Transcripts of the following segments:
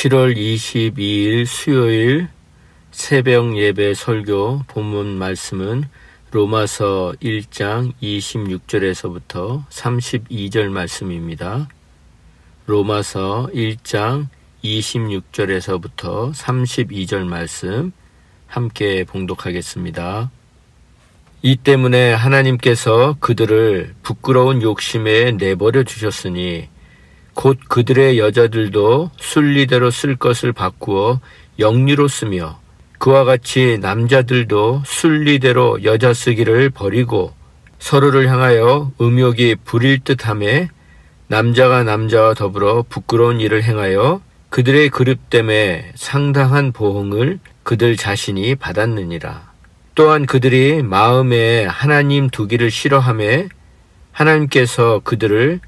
7월 22일 수요일 새벽 예배 설교 본문 말씀은 로마서 1장 26절에서부터 32절 말씀입니다. 로마서 1장 26절에서부터 32절 말씀 함께 봉독하겠습니다. 이 때문에 하나님께서 그들을 부끄러운 욕심에 내버려 두셨으니 곧 그들의 여자들도 순리대로 쓸 것을 바꾸어 영리로 쓰며 그와 같이 남자들도 순리대로 여자 쓰기를 버리고 서로를 향하여 음욕이 부릴 듯하며 남자가 남자와 더불어 부끄러운 일을 행하여 그들의 그릇됨에 상당한 보응을 그들 자신이 받았느니라. 또한 그들이 마음에 하나님 두기를 싫어하며 하나님께서 그들을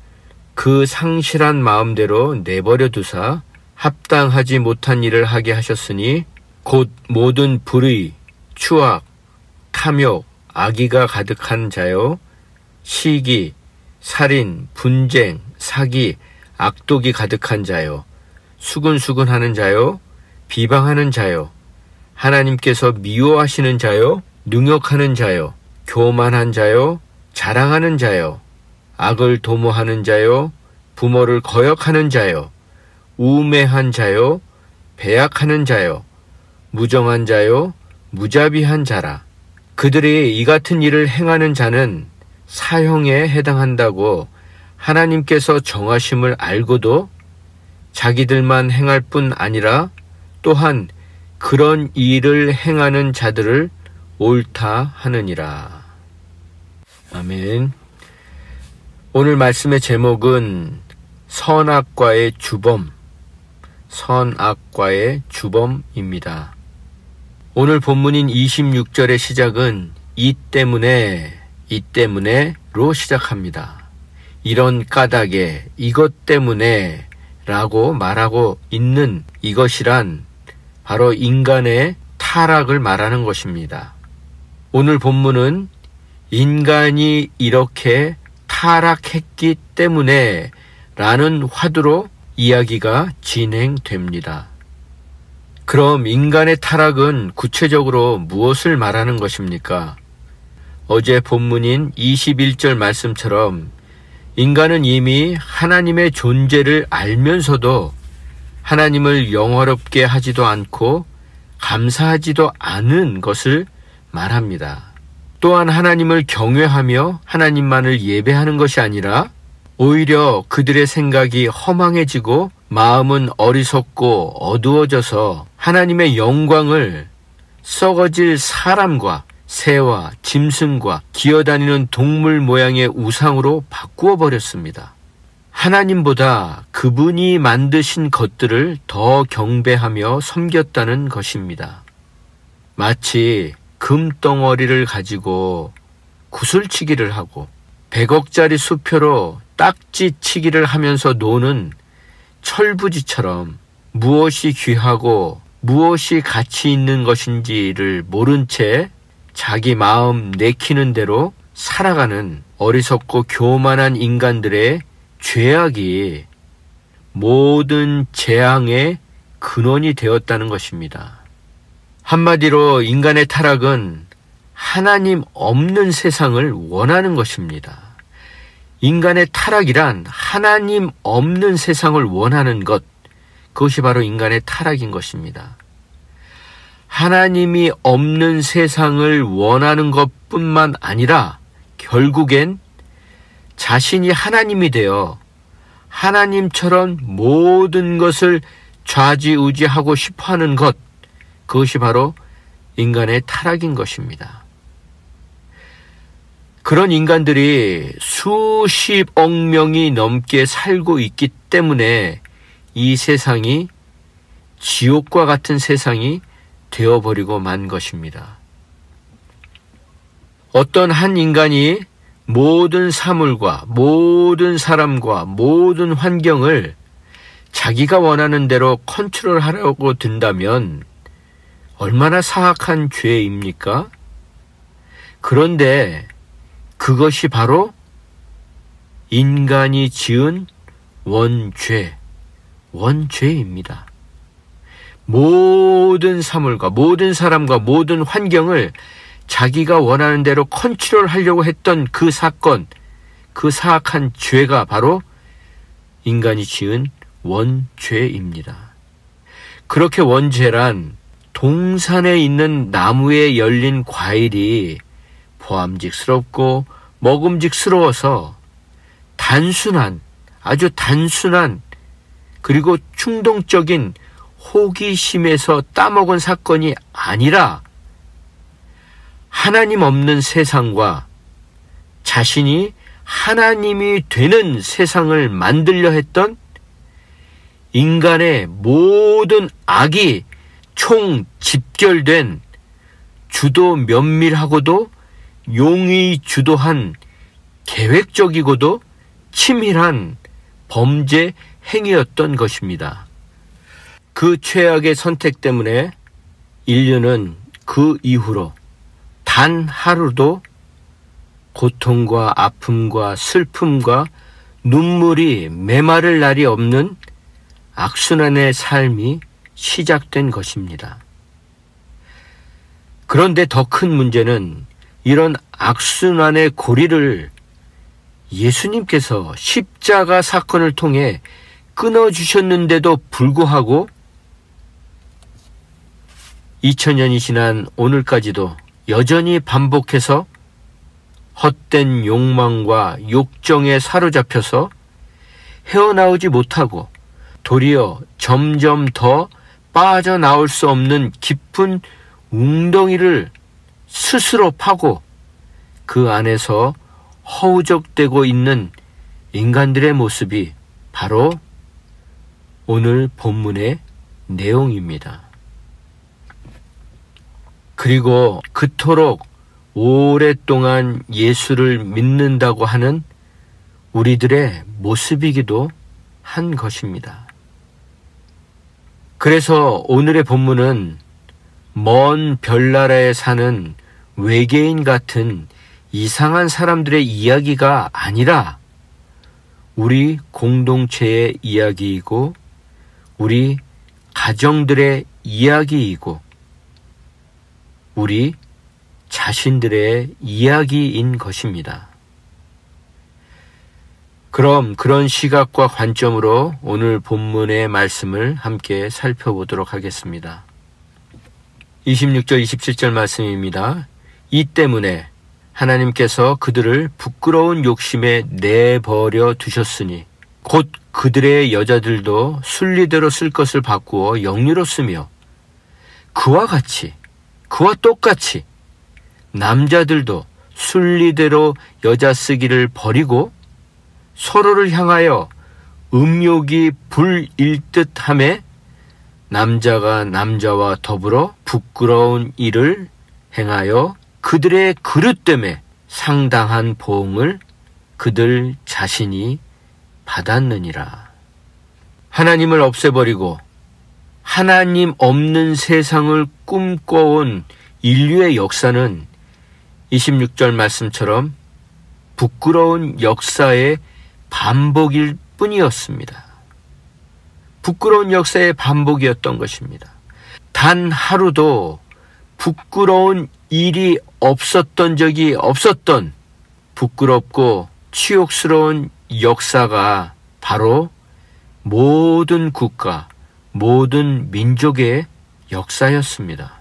그 상실한 마음대로 내버려 두사 합당하지 못한 일을 하게 하셨으니 곧 모든 불의, 추악, 탐욕, 악의가 가득한 자요, 시기, 살인, 분쟁, 사기, 악독이 가득한 자요, 수근수근하는 자요, 비방하는 자요, 하나님께서 미워하시는 자요, 능욕하는 자요, 교만한 자요, 자랑하는 자요, 악을 도모하는 자요, 부모를 거역하는 자요, 우매한 자요, 배약하는 자요, 무정한 자요, 무자비한 자라. 그들이 이 같은 일을 행하는 자는 사형에 해당한다고 하나님께서 정하심을 알고도 자기들만 행할 뿐 아니라 또한 그런 일을 행하는 자들을 옳다 하느니라. 아멘. 오늘 말씀의 제목은 선악과의 주범, 선악과의 주범입니다. 오늘 본문인 26절의 시작은 이 때문에로 시작합니다. 이런 까닭에, 이것 때문에 라고 말하고 있는 이것이란 바로 인간의 타락을 말하는 것입니다. 오늘 본문은 인간이 이렇게 타락했기 때문에 라는 화두로 이야기가 진행됩니다. 그럼 인간의 타락은 구체적으로 무엇을 말하는 것입니까? 어제 본문인 21절 말씀처럼 인간은 이미 하나님의 존재를 알면서도 하나님을 영화롭게 하지도 않고 감사하지도 않은 것을 말합니다. 또한 하나님을 경외하며 하나님만을 예배하는 것이 아니라 오히려 그들의 생각이 허망해지고 마음은 어리석고 어두워져서 하나님의 영광을 썩어질 사람과 새와 짐승과 기어다니는 동물 모양의 우상으로 바꾸어 버렸습니다. 하나님보다 그분이 만드신 것들을 더 경배하며 섬겼다는 것입니다. 마치 금덩어리를 가지고 구슬치기를 하고 100억짜리 수표로 딱지치기를 하면서 노는 철부지처럼 무엇이 귀하고 무엇이 가치 있는 것인지를 모른 채 자기 마음 내키는 대로 살아가는 어리석고 교만한 인간들의 죄악이 모든 재앙의 근원이 되었다는 것입니다. 한마디로 인간의 타락은 하나님 없는 세상을 원하는 것입니다. 인간의 타락이란 하나님 없는 세상을 원하는 것, 그것이 바로 인간의 타락인 것입니다. 하나님이 없는 세상을 원하는 것뿐만 아니라 결국엔 자신이 하나님이 되어 하나님처럼 모든 것을 좌지우지하고 싶어하는 것, 그것이 바로 인간의 타락인 것입니다. 그런 인간들이 수십억 명이 넘게 살고 있기 때문에 이 세상이 지옥과 같은 세상이 되어버리고 만 것입니다. 어떤 한 인간이 모든 사물과 모든 사람과 모든 환경을 자기가 원하는 대로 컨트롤하려고 든다면 얼마나 사악한 죄입니까? 그런데 그것이 바로 인간이 지은 원죄입니다. 모든 사물과 모든 사람과 모든 환경을 자기가 원하는 대로 컨트롤하려고 했던 그 사건, 그 사악한 죄가 바로 인간이 지은 원죄입니다. 그렇게 원죄란 동산에 있는 나무에 열린 과일이 보암직스럽고 먹음직스러워서 단순한, 아주 단순한 그리고 충동적인 호기심에서 따먹은 사건이 아니라 하나님 없는 세상과 자신이 하나님이 되는 세상을 만들려 했던 인간의 모든 악이 총 집결된 주도 면밀하고도 용의 주도한 계획적이고도 치밀한 범죄 행위였던 것입니다. 그 최악의 선택 때문에 인류는 그 이후로 단 하루도 고통과 아픔과 슬픔과 눈물이 메마를 날이 없는 악순환의 삶이 시작된 것입니다. 그런데 더 큰 문제는 이런 악순환의 고리를 예수님께서 십자가 사건을 통해 끊어주셨는데도 불구하고 2000년이 지난 오늘까지도 여전히 반복해서 헛된 욕망과 욕정에 사로잡혀서 헤어나오지 못하고 도리어 점점 더 빠져나올 수 없는 깊은 웅덩이를 스스로 파고 그 안에서 허우적대고 있는 인간들의 모습이 바로 오늘 본문의 내용입니다. 그리고 그토록 오랫동안 예수를 믿는다고 하는 우리들의 모습이기도 한 것입니다. 그래서 오늘의 본문은 먼 별나라에 사는 외계인 같은 이상한 사람들의 이야기가 아니라 우리 공동체의 이야기이고 우리 가정들의 이야기이고 우리 자신들의 이야기인 것입니다. 그럼 그런 시각과 관점으로 오늘 본문의 말씀을 함께 살펴보도록 하겠습니다. 26절 27절 말씀입니다. 이 때문에 하나님께서 그들을 부끄러운 욕심에 내버려 두셨으니 곧 그들의 여자들도 순리대로 쓸 것을 바꾸어 영리로 쓰며 그와 똑같이 남자들도 순리대로 여자 쓰기를 버리고 서로를 향하여 음욕이 불일 듯하매 남자가 남자와 더불어 부끄러운 일을 행하여 그들의 그릇됨에 상당한 보응을 그들 자신이 받았느니라. 하나님을 없애버리고 하나님 없는 세상을 꿈꿔온 인류의 역사는 26절 말씀처럼 부끄러운 역사의 반복일 뿐이었습니다. 부끄러운 역사의 반복이었던 것입니다. 단 하루도 부끄러운 일이 없었던 적이 없었던 부끄럽고 치욕스러운 역사가 바로 모든 국가, 모든 민족의 역사였습니다.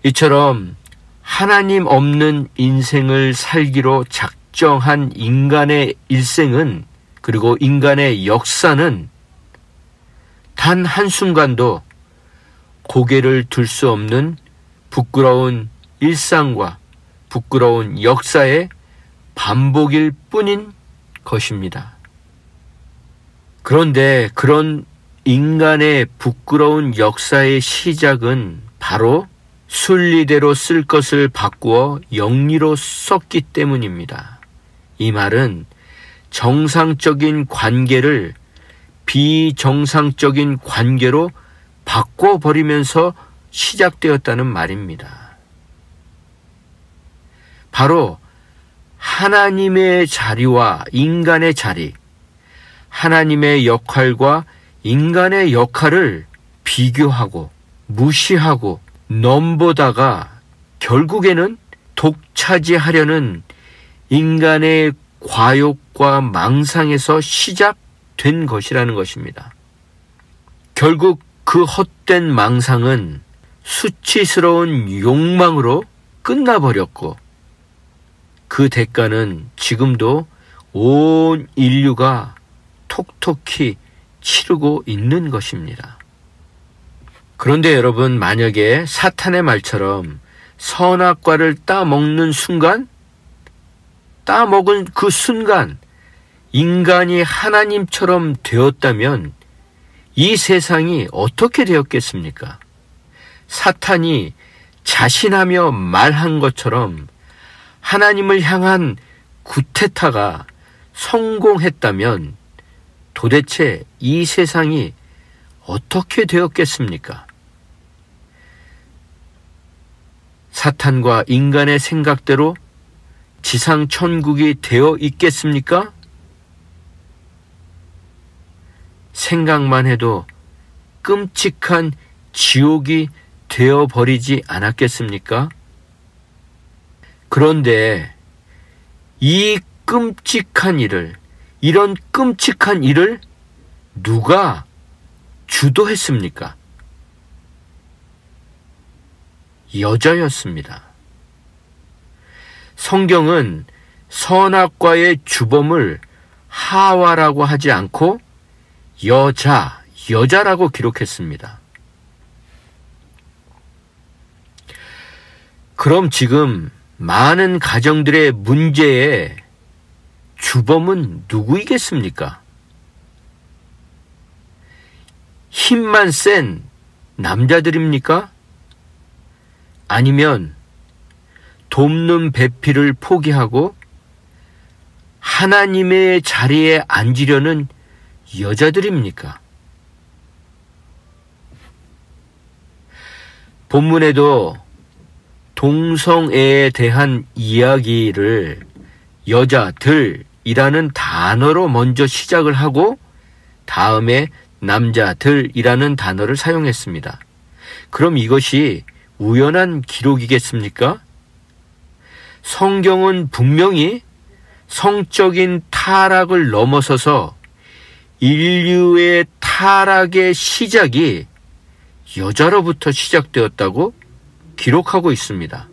이처럼 하나님 없는 인생을 살기로 작정한 인간의 일생은 그리고 인간의 역사는 단 한순간도 고개를 들 수 없는 부끄러운 일상과 부끄러운 역사의 반복일 뿐인 것입니다. 그런데 그런 인간의 부끄러운 역사의 시작은 바로 순리대로 쓸 것을 바꾸어 영리로 썼기 때문입니다. 이 말은 정상적인 관계를 비정상적인 관계로 바꿔버리면서 시작되었다는 말입니다. 바로 하나님의 자리와 인간의 자리, 하나님의 역할과 인간의 역할을 비교하고 무시하고 넘보다가 결국에는 독차지하려는 인간의 과욕과 망상에서 시작된 것이라는 것입니다. 결국 그 헛된 망상은 수치스러운 욕망으로 끝나버렸고 그 대가는 지금도 온 인류가 톡톡히 치르고 있는 것입니다. 그런데 여러분, 만약에 사탄의 말처럼 선악과를 따먹는 순간, 따먹은 그 순간 인간이 하나님처럼 되었다면 이 세상이 어떻게 되었겠습니까? 사탄이 자신하며 말한 것처럼 하나님을 향한 구테타가 성공했다면 도대체 이 세상이 어떻게 되었겠습니까? 사탄과 인간의 생각대로 지상 천국이 되어 있겠습니까? 생각만 해도 끔찍한 지옥이 되어버리지 않았겠습니까? 그런데 이 끔찍한 일을, 이런 끔찍한 일을 누가 주도했습니까? 여자였습니다. 성경은 선악과의 주범을 하와라고 하지 않고 여자라고 기록했습니다. 그럼 지금 많은 가정들의 문제의 주범은 누구이겠습니까? 힘만 센 남자들입니까? 아니면 돕는 배필을 포기하고 하나님의 자리에 앉으려는 여자들입니까? 본문에도 동성애에 대한 이야기를 여자들이라는 단어로 먼저 시작을 하고 다음에 남자들이라는 단어를 사용했습니다. 그럼 이것이 우연한 기록이겠습니까? 성경은 분명히 성적인 타락을 넘어서서 인류의 타락의 시작이 여자로부터 시작되었다고 기록하고 있습니다.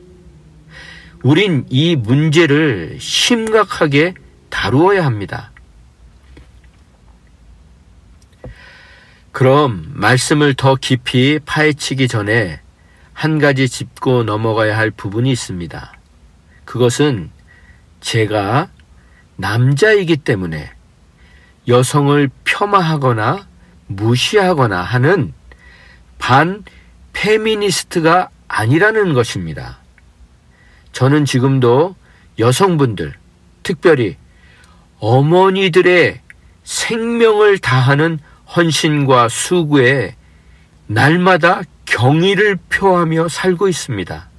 우린 이 문제를 심각하게 다루어야 합니다. 그럼 말씀을 더 깊이 파헤치기 전에 한 가지 짚고 넘어가야 할 부분이 있습니다. 그것은 제가 남자이기 때문에 여성을 폄하하거나 무시하거나 하는 반페미니스트가 아니라는 것입니다. 저는 지금도 여성분들, 특별히 어머니들의 생명을 다하는 헌신과 수고에 날마다 경의를 표하며 살고 있습니다.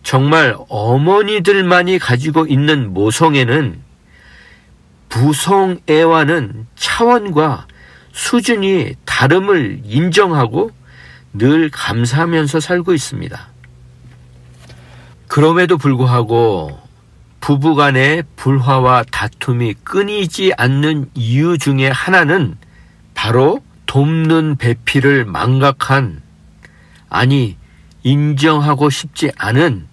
정말 어머니들만이 가지고 있는 모성애는 부성애와는 차원과 수준이 다름을 인정하고 늘 감사하면서 살고 있습니다. 그럼에도 불구하고 부부간의 불화와 다툼이 끊이지 않는 이유 중에 하나는 바로 돕는 배필을 망각한, 아니 인정하고 싶지 않은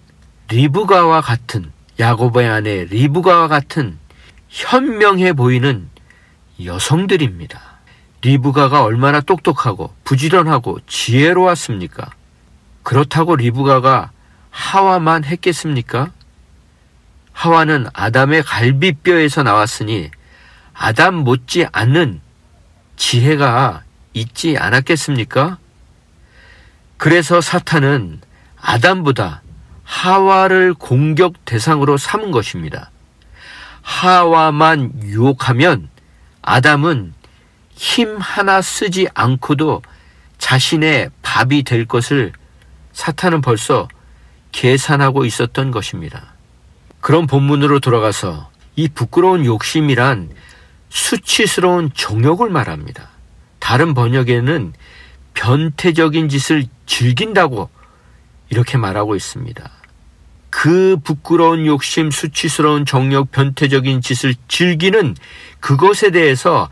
리브가와 같은, 야고보의 아내 리브가와 같은 현명해 보이는 여성들입니다. 리브가가 얼마나 똑똑하고 부지런하고 지혜로웠습니까? 그렇다고 리브가가 하와만 했겠습니까? 하와는 아담의 갈비뼈에서 나왔으니 아담 못지 않는 지혜가 있지 않았겠습니까? 그래서 사탄은 아담보다 하와를 공격 대상으로 삼은 것입니다. 하와만 유혹하면 아담은 힘 하나 쓰지 않고도 자신의 밥이 될 것을 사탄은 벌써 계산하고 있었던 것입니다. 그럼 본문으로 돌아가서 이 부끄러운 욕심이란 수치스러운 정욕을 말합니다. 다른 번역에는 변태적인 짓을 즐긴다고 이렇게 말하고 있습니다. 그 부끄러운 욕심, 수치스러운 정욕, 변태적인 짓을 즐기는 그것에 대해서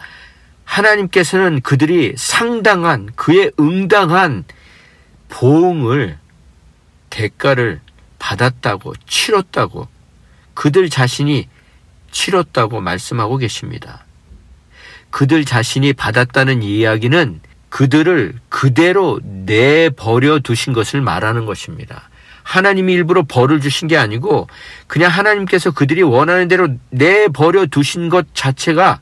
하나님께서는 그들이 상당한, 그에 응당한 보응을, 대가를 받았다고, 치렀다고, 그들 자신이 치렀다고 말씀하고 계십니다. 그들 자신이 받았다는 이야기는 그들을 그대로 내버려 두신 것을 말하는 것입니다. 하나님이 일부러 벌을 주신 게 아니고 그냥 하나님께서 그들이 원하는 대로 내버려 두신 것 자체가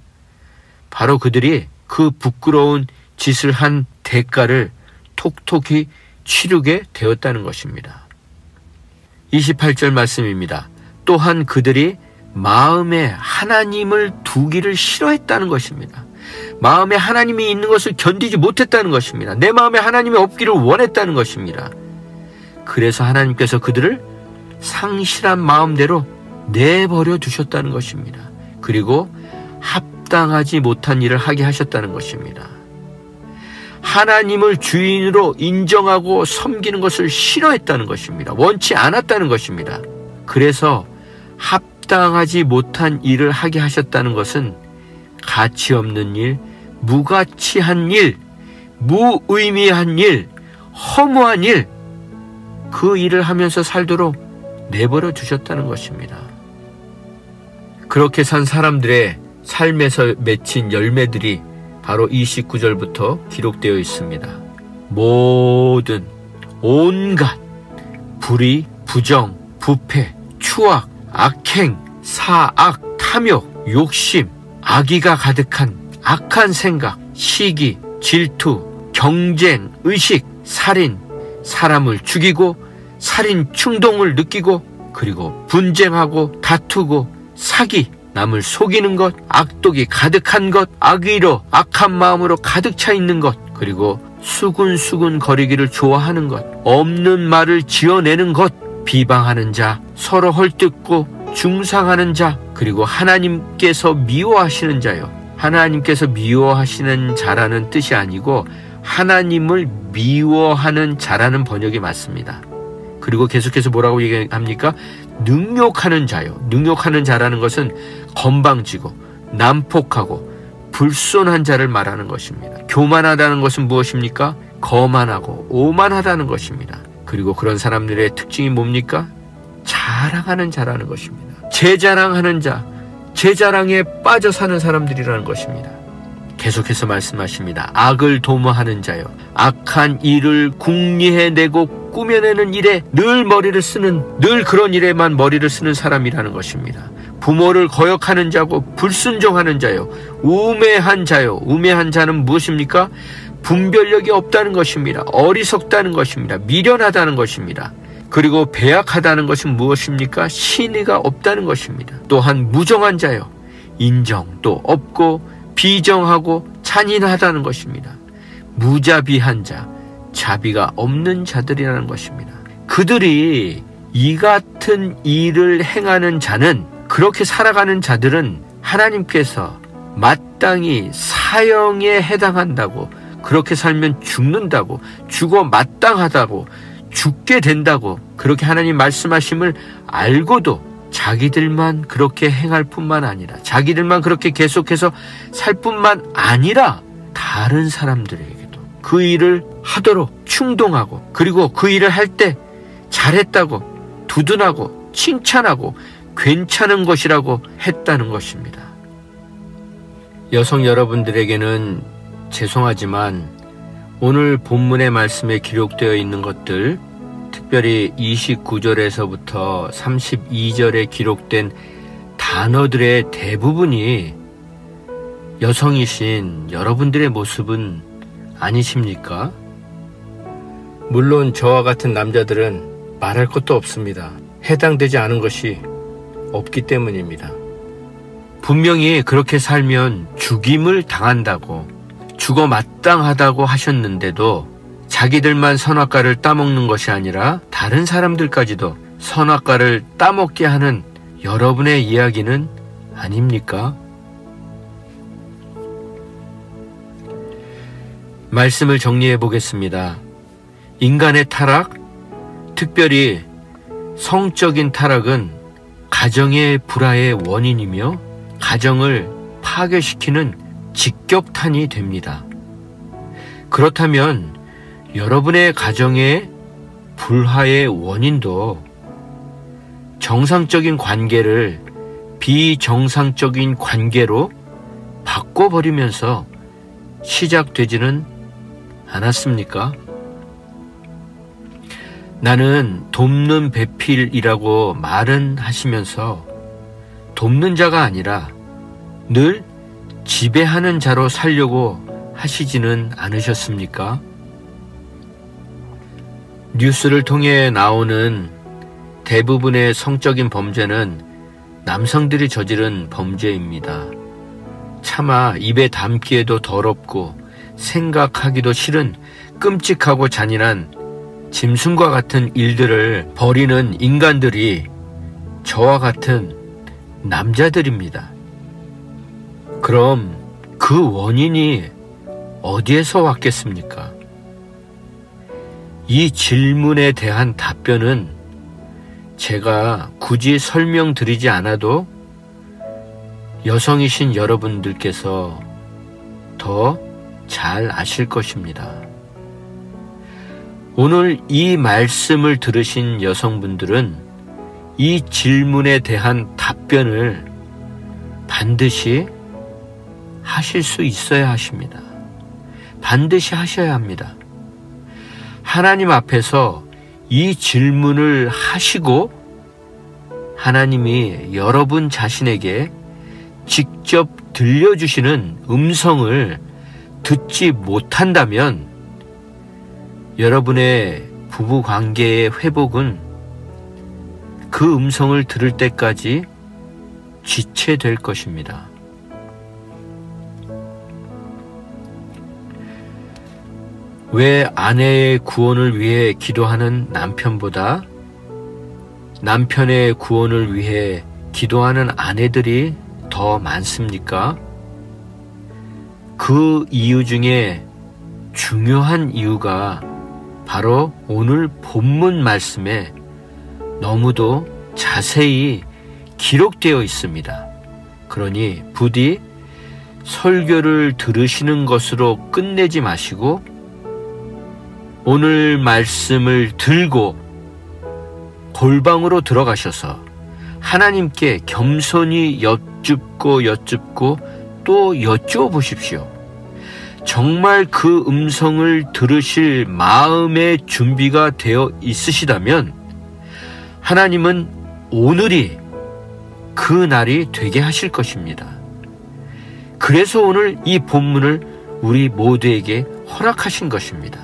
바로 그들이 그 부끄러운 짓을 한 대가를 톡톡히 치르게 되었다는 것입니다. 28절 말씀입니다. 또한 그들이 마음에 하나님을 두기를 싫어했다는 것입니다. 마음에 하나님이 있는 것을 견디지 못했다는 것입니다. 내 마음에 하나님이 없기를 원했다는 것입니다. 그래서 하나님께서 그들을 상실한 마음대로 내버려 두셨다는 것입니다. 그리고 합당하지 못한 일을 하게 하셨다는 것입니다. 하나님을 주인으로 인정하고 섬기는 것을 싫어했다는 것입니다. 원치 않았다는 것입니다. 그래서 합당하지 못한 일을 하게 하셨다는 것은 가치 없는 일, 무가치한 일, 무의미한 일, 허무한 일, 그 일을 하면서 살도록 내버려 두셨다는 것입니다. 그렇게 산 사람들의 삶에서 맺힌 열매들이 바로 29절부터 기록되어 있습니다. 모든 온갖 불의, 부정, 부패, 추악, 악행, 사악, 탐욕, 욕심, 악의가 가득한 악한 생각, 시기, 질투, 경쟁, 의식, 살인, 사람을 죽이고 살인 충동을 느끼고 그리고 분쟁하고 다투고 사기, 남을 속이는 것, 악독이 가득한 것, 악의로 악한 마음으로 가득 차 있는 것, 그리고 수군수군 거리기를 좋아하는 것, 없는 말을 지어내는 것, 비방하는 자, 서로 헐뜯고 중상하는 자, 그리고 하나님께서 미워하시는 자요. 하나님께서 미워하시는 자라는 뜻이 아니고 하나님을 미워하는 자라는 번역이 맞습니다. 그리고 계속해서 뭐라고 얘기합니까? 능욕하는 자요. 능욕하는 자라는 것은 건방지고 난폭하고 불손한 자를 말하는 것입니다. 교만하다는 것은 무엇입니까? 거만하고 오만하다는 것입니다. 그리고 그런 사람들의 특징이 뭡니까? 자랑하는 자라는 것입니다. 제 자랑하는 자, 제 자랑에 빠져 사는 사람들이라는 것입니다. 계속해서 말씀하십니다. 악을 도모하는 자요. 악한 일을 궁리해내고 꾸며내는 일에 늘 머리를 쓰는, 늘 그런 일에만 머리를 쓰는 사람이라는 것입니다. 부모를 거역하는 자고 불순종하는 자요. 우매한 자요. 우매한 자는 무엇입니까? 분별력이 없다는 것입니다. 어리석다는 것입니다. 미련하다는 것입니다. 그리고 배약하다는 것은 무엇입니까? 신의가 없다는 것입니다. 또한 무정한 자요. 인정도 없고 비정하고 잔인하다는 것입니다. 무자비한 자, 자비가 없는 자들이라는 것입니다. 그들이 이 같은 일을 행하는 자는, 그렇게 살아가는 자들은 하나님께서 마땅히 사형에 해당한다고, 그렇게 살면 죽는다고, 죽어 마땅하다고, 죽게 된다고 그렇게 하나님 말씀하심을 알고도 자기들만 그렇게 행할 뿐만 아니라, 자기들만 그렇게 계속해서 살 뿐만 아니라 다른 사람들에게도 그 일을 하도록 충동하고, 그리고 그 일을 할 때 잘했다고 두둔하고 칭찬하고 괜찮은 것이라고 했다는 것입니다. 여성 여러분들에게는 죄송하지만 오늘 본문의 말씀에 기록되어 있는 것들, 특별히 29절에서부터 32절에 기록된 단어들의 대부분이 여성이신 여러분들의 모습은 아니십니까? 물론 저와 같은 남자들은 말할 것도 없습니다. 해당되지 않은 것이 없기 때문입니다. 분명히 그렇게 살면 죽임을 당한다고, 죽어 마땅하다고 하셨는데도 자기들만 선악과를 따먹는 것이 아니라 다른 사람들까지도 선악과를 따먹게 하는 여러분의 이야기는 아닙니까? 말씀을 정리해 보겠습니다. 인간의 타락, 특별히 성적인 타락은 가정의 불화의 원인이며 가정을 파괴시키는 직격탄이 됩니다. 그렇다면 여러분의 가정의 불화의 원인도 정상적인 관계를 비정상적인 관계로 바꿔버리면서 시작되지는 않았습니까? 나는 돕는 배필이라고 말은 하시면서 돕는 자가 아니라 늘 지배하는 자로 살려고 하시지는 않으셨습니까? 뉴스를 통해 나오는 대부분의 성적인 범죄는 남성들이 저지른 범죄입니다. 차마 입에 담기에도 더럽고 생각하기도 싫은 끔찍하고 잔인한 짐승과 같은 일들을 벌이는 인간들이 저와 같은 남자들입니다. 그럼 그 원인이 어디에서 왔겠습니까? 이 질문에 대한 답변은 제가 굳이 설명드리지 않아도 여성이신 여러분들께서 더 잘 아실 것입니다. 오늘 이 말씀을 들으신 여성분들은 이 질문에 대한 답변을 반드시 하실 수 있어야 하십니다. 반드시 하셔야 합니다. 하나님 앞에서 이 질문을 하시고 하나님이 여러분 자신에게 직접 들려주시는 음성을 듣지 못한다면 여러분의 부부관계의 회복은 그 음성을 들을 때까지 지체될 것입니다. 왜 아내의 구원을 위해 기도하는 남편보다 남편의 구원을 위해 기도하는 아내들이 더 많습니까? 그 이유 중에 중요한 이유가 바로 오늘 본문 말씀에 너무도 자세히 기록되어 있습니다. 그러니 부디 설교를 들으시는 것으로 끝내지 마시고 오늘 말씀을 들고 골방으로 들어가셔서 하나님께 겸손히 여쭙고 또 여쭈어 보십시오. 정말 그 음성을 들으실 마음의 준비가 되어 있으시다면 하나님은 오늘이 그 날이 되게 하실 것입니다. 그래서 오늘 이 본문을 우리 모두에게 허락하신 것입니다.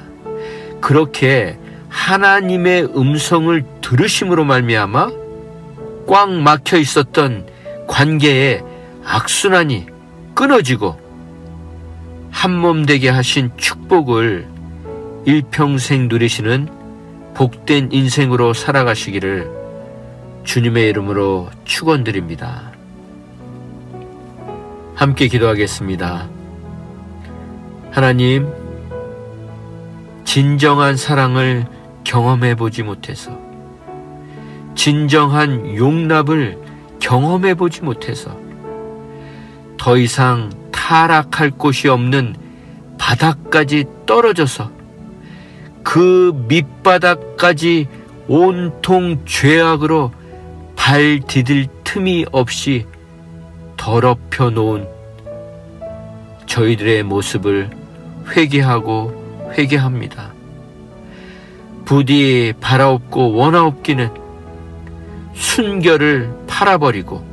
그렇게 하나님의 음성을 들으심으로 말미암아 꽉 막혀 있었던 관계의 악순환이 끊어지고 한몸 되게 하신 축복을 일평생 누리시는 복된 인생으로 살아가시기를 주님의 이름으로 축원드립니다. 함께 기도하겠습니다. 하나님, 진정한 사랑을 경험해 보지 못해서, 진정한 용납을 경험해 보지 못해서 더 이상 타락할 곳이 없는 바닥까지 떨어져서 그 밑바닥까지 온통 죄악으로 발 디딜 틈이 없이 더럽혀 놓은 저희들의 모습을 회개하고 회개합니다. 부디 바라옵고 원하옵기는 순결을 팔아버리고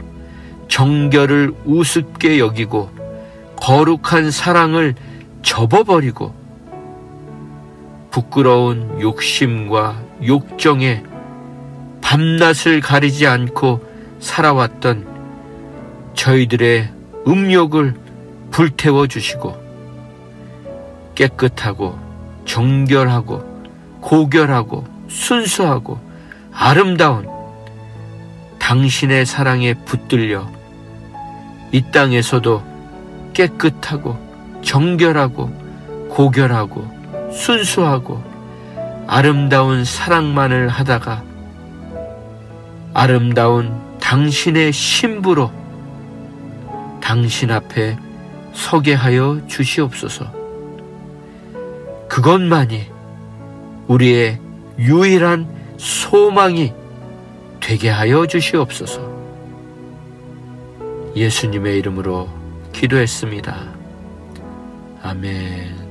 정결을 우습게 여기고 거룩한 사랑을 접어버리고 부끄러운 욕심과 욕정에 밤낮을 가리지 않고 살아왔던 저희들의 음욕을 불태워 주시고 깨끗하고 정결하고 고결하고 순수하고 아름다운 당신의 사랑에 붙들려 이 땅에서도 깨끗하고 정결하고 고결하고 순수하고 아름다운 사랑만을 하다가 아름다운 당신의 신부로 당신 앞에 서게 하여 주시옵소서. 그것만이 우리의 유일한 소망이 되게 하여 주시옵소서. 예수님의 이름으로 기도했습니다. 아멘.